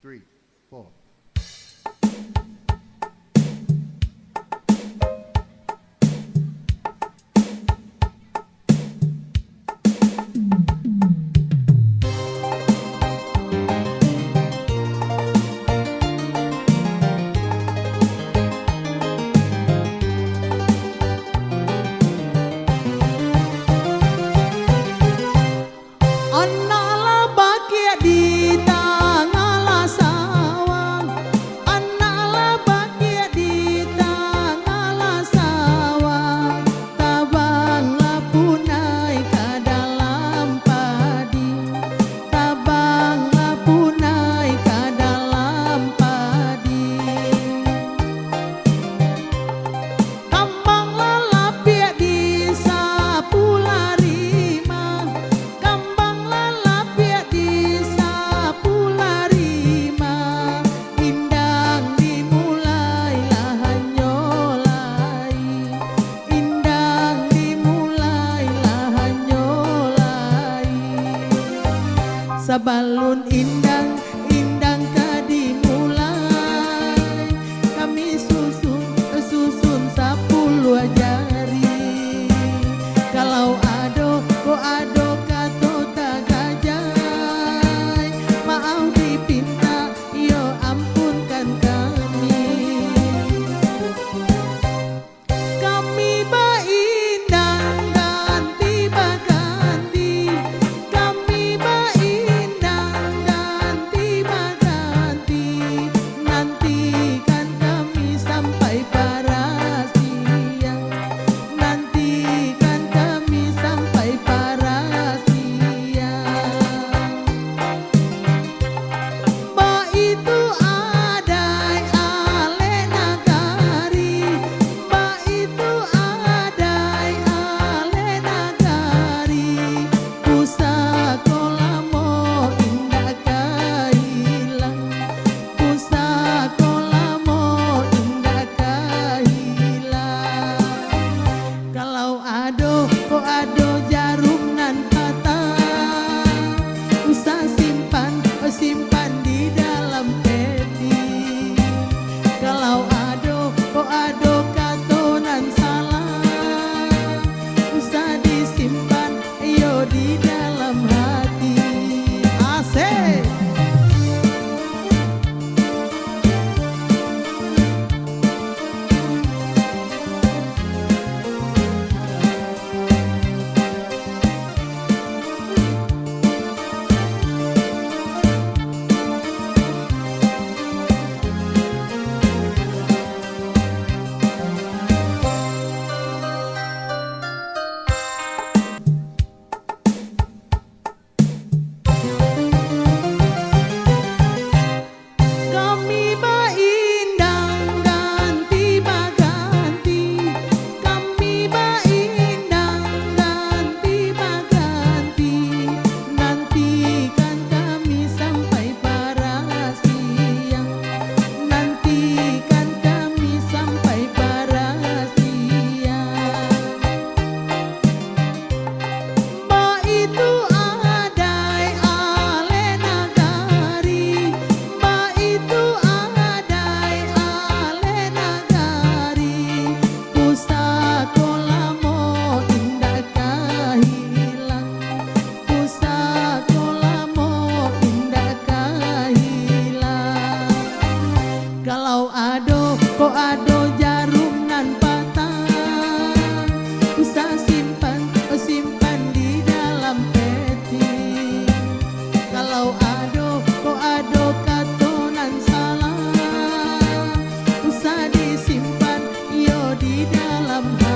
3, 4. Sabalun indang kadi mulai, kami susun 10 jari. Kalau ado ko ado kato tagajai, maaf dipinta yo ampunkan kami. Kami baindang ganti baganti, kami baindang ganti baganti, nantikan kami sampai paras siang, nantikan kami sampai paras siang. Ba itu adai ale nagari, ba itu adai ale nagari, pusakola mo indah kahilang, pusakola mo indah kahilang. Kalau ado ko ado jarum nan patah, usah simpan di dalam peti. Kalau ado ko ado katonan salah, usah disimpan yo di dalam hati. Asik. Kami baindang ganti baganti, kami baindang ganti baganti, nantikan kami sampai paras siang, nantikan kami sampai paras siang. Ba itu adai ale nagari, ba itu adai ale nagari, pusakola mo indah kahilang, pusakola mo indah kahilang. Kalau ado ko ado jarum nan patah, usah simpan di dalam peti. Kalau ado ko ado katonan salah, usah disimpan yo di dalam hati.